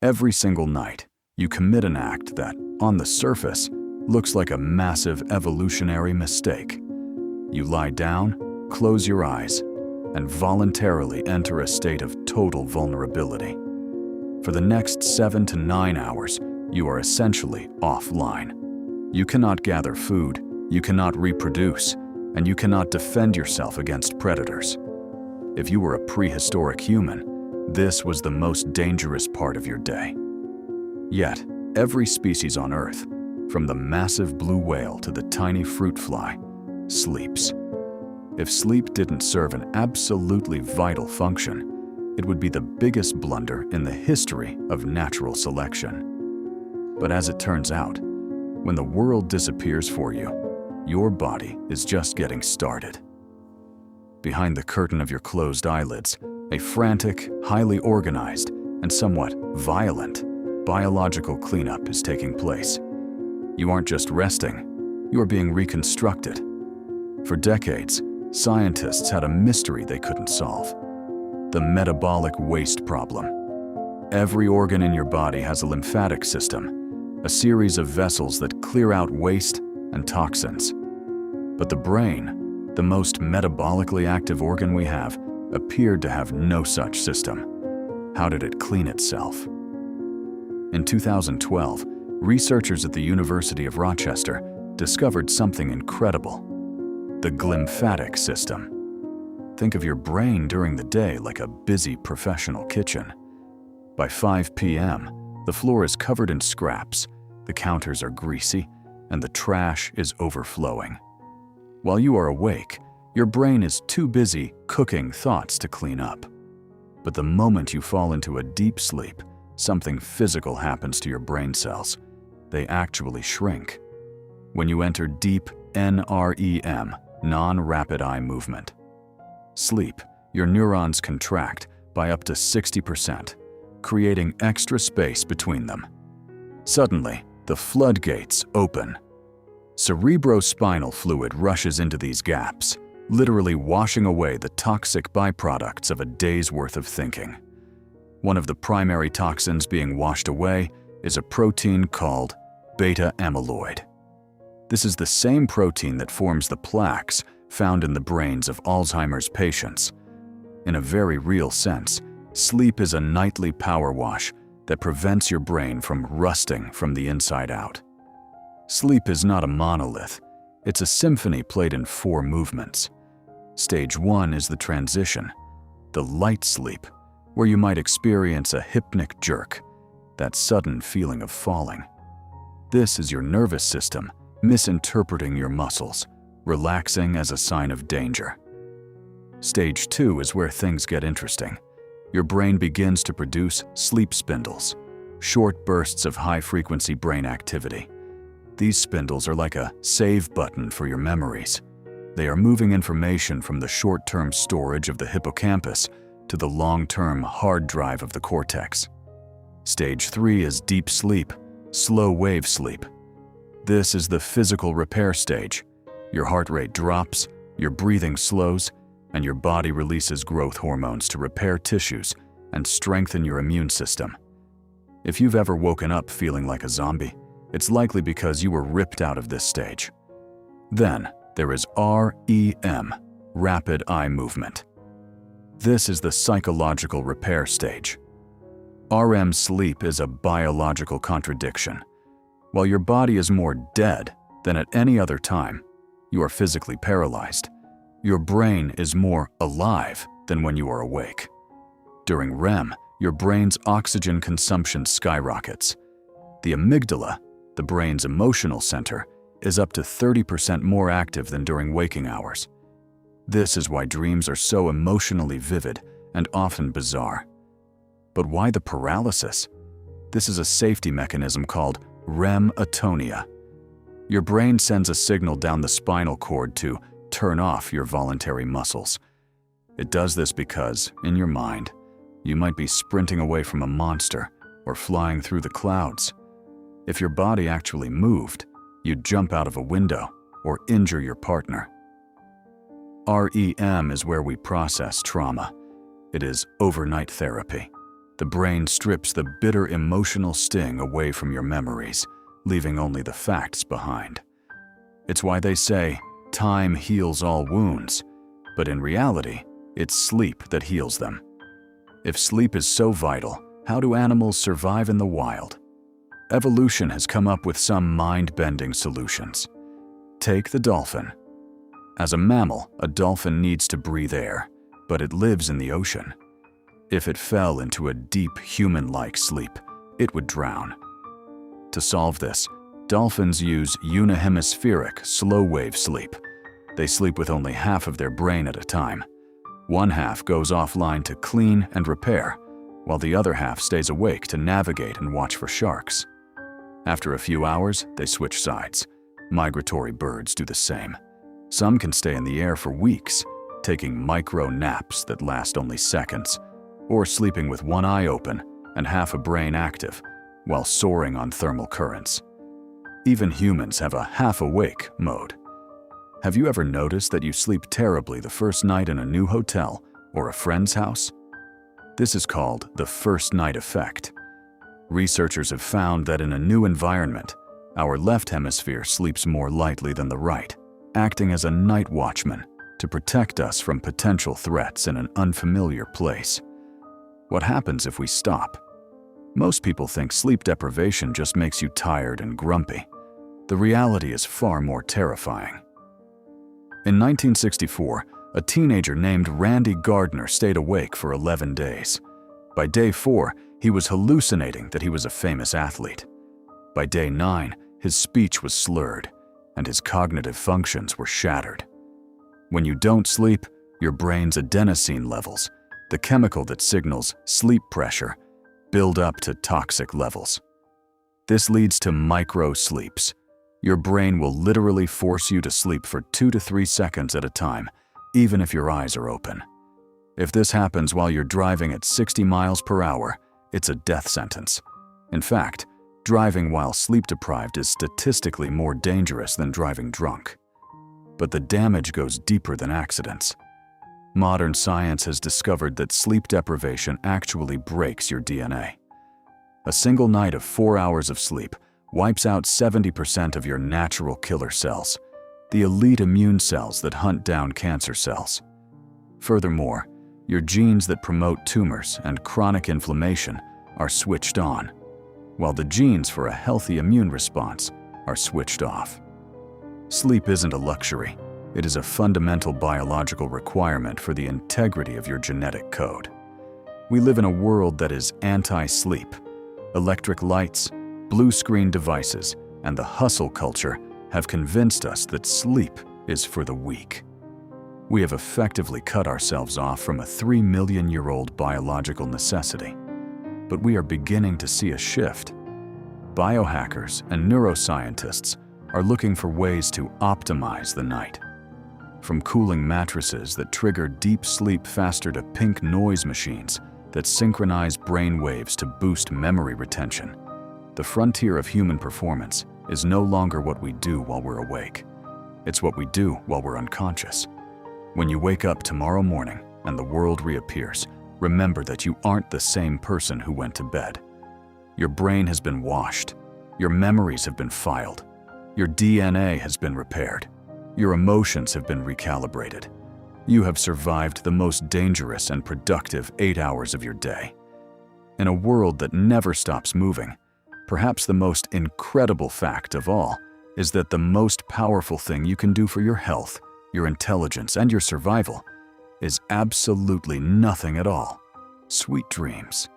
Every single night, you commit an act that, on the surface, looks like a massive evolutionary mistake. You lie down, close your eyes, and voluntarily enter a state of total vulnerability. For the next 7 to 9 hours, you are essentially offline. You cannot gather food, you cannot reproduce, and you cannot defend yourself against predators. If you were a prehistoric human, this was the most dangerous part of your day. Yet, every species on Earth, from the massive blue whale to the tiny fruit fly, sleeps. If sleep didn't serve an absolutely vital function, it would be the biggest blunder in the history of natural selection. But as it turns out, when the world disappears for you, your body is just getting started. Behind the curtain of your closed eyelids, a frantic, highly organized, and somewhat violent biological cleanup is taking place. You aren't just resting, you are being reconstructed. For decades, scientists had a mystery they couldn't solve: the metabolic waste problem. Every organ in your body has a lymphatic system, a series of vessels that clear out waste and toxins. But the brain, the most metabolically active organ we have, appeared to have no such system. How did it clean itself? In 2012, researchers at the University of Rochester discovered something incredible: the Glymphatic System. Think of your brain during the day like a busy professional kitchen. By 5 p.m., the floor is covered in scraps, the counters are greasy, and the trash is overflowing. While you are awake, your brain is too busy cooking thoughts to clean up. But the moment you fall into a deep sleep, something physical happens to your brain cells. They actually shrink. When you enter deep NREM, non-rapid eye movement sleep, your neurons contract by up to 60%, creating extra space between them. Suddenly, the floodgates open. Cerebrospinal fluid rushes into these gaps, literally washing away the toxic byproducts of a day's worth of thinking. One of the primary toxins being washed away is a protein called Beta-amyloid. This is the same protein that forms the plaques found in the brains of Alzheimer's patients. In a very real sense, sleep is a nightly power wash that prevents your brain from rusting from the inside out. Sleep is not a monolith. It's a symphony played in 4 movements. Stage 1 is the transition, the light sleep, where you might experience a hypnic jerk, that sudden feeling of falling. This is your nervous system misinterpreting your muscles, relaxing as a sign of danger. Stage 2 is where things get interesting. Your brain begins to produce sleep spindles, short bursts of high-frequency brain activity. These spindles are like a save button for your memories. They are moving information from the short-term storage of the hippocampus to the long-term hard drive of the cortex. Stage 3 is deep sleep, slow-wave sleep. This is the physical repair stage. Your heart rate drops, your breathing slows, and your body releases growth hormones to repair tissues and strengthen your immune system. If you've ever woken up feeling like a zombie, it's likely because you were ripped out of this stage. Then, there is REM, rapid eye movement. This is the psychological repair stage. REM sleep is a biological contradiction. While your body is more dead than at any other time, you are physically paralyzed. Your brain is more alive than when you are awake. During REM, your brain's oxygen consumption skyrockets. The amygdala, the brain's emotional center, is up to 30% more active than during waking hours. This is why dreams are so emotionally vivid and often bizarre. But why the paralysis? This is a safety mechanism called REM atonia. Your brain sends a signal down the spinal cord to turn off your voluntary muscles. It does this because, in your mind, you might be sprinting away from a monster or flying through the clouds. If your body actually moved, you'd jump out of a window or injure your partner. REM is where we process trauma. It is overnight therapy. The brain strips the bitter emotional sting away from your memories, leaving only the facts behind. It's why they say, time heals all wounds, but in reality, it's sleep that heals them. If sleep is so vital, how do animals survive in the wild? Evolution has come up with some mind-bending solutions. Take the dolphin. As a mammal, a dolphin needs to breathe air, but it lives in the ocean. If it fell into a deep, human-like sleep, it would drown. To solve this, dolphins use unihemispheric, slow-wave sleep. They sleep with only half of their brain at a time. One half goes offline to clean and repair, while the other half stays awake to navigate and watch for sharks. After a few hours, they switch sides. Migratory birds do the same. Some can stay in the air for weeks, taking micro naps that last only seconds, or sleeping with one eye open and half a brain active, while soaring on thermal currents. Even humans have a half-awake mode. Have you ever noticed that you sleep terribly the first night in a new hotel or a friend's house? This is called the first night effect. Researchers have found that in a new environment, our left hemisphere sleeps more lightly than the right, acting as a night watchman to protect us from potential threats in an unfamiliar place. What happens if we stop? Most people think sleep deprivation just makes you tired and grumpy. The reality is far more terrifying. In 1964, a teenager named Randy Gardner stayed awake for 11 days. By day 4, he was hallucinating that he was a famous athlete. By day 9, his speech was slurred, and his cognitive functions were shattered. When you don't sleep, your brain's adenosine levels, the chemical that signals sleep pressure, build up to toxic levels. This leads to micro-sleeps. Your brain will literally force you to sleep for 2 to 3 seconds at a time, even if your eyes are open. If this happens while you're driving at 60 miles per hour, it's a death sentence. In fact, driving while sleep-deprived is statistically more dangerous than driving drunk. But the damage goes deeper than accidents. Modern science has discovered that sleep deprivation actually breaks your DNA. A single night of 4 hours of sleep wipes out 70% of your natural killer cells, the elite immune cells that hunt down cancer cells. Furthermore, your genes that promote tumors and chronic inflammation are switched on, while the genes for a healthy immune response are switched off. Sleep isn't a luxury. It is a fundamental biological requirement for the integrity of your genetic code. We live in a world that is anti-sleep. Electric lights, blue screen devices, and the hustle culture have convinced us that sleep is for the weak. We have effectively cut ourselves off from a 3 million-year-old biological necessity. But we are beginning to see a shift. Biohackers and neuroscientists are looking for ways to optimize the night. From cooling mattresses that trigger deep sleep faster to pink noise machines that synchronize brain waves to boost memory retention, the frontier of human performance is no longer what we do while we're awake. It's what we do while we're unconscious. When you wake up tomorrow morning and the world reappears, remember that you aren't the same person who went to bed. Your brain has been washed. Your memories have been filed. Your DNA has been repaired. Your emotions have been recalibrated. You have survived the most dangerous and productive 8 hours of your day. In a world that never stops moving, perhaps the most incredible fact of all is that the most powerful thing you can do for your health, your intelligence, and your survival is absolutely nothing at all. Sweet dreams.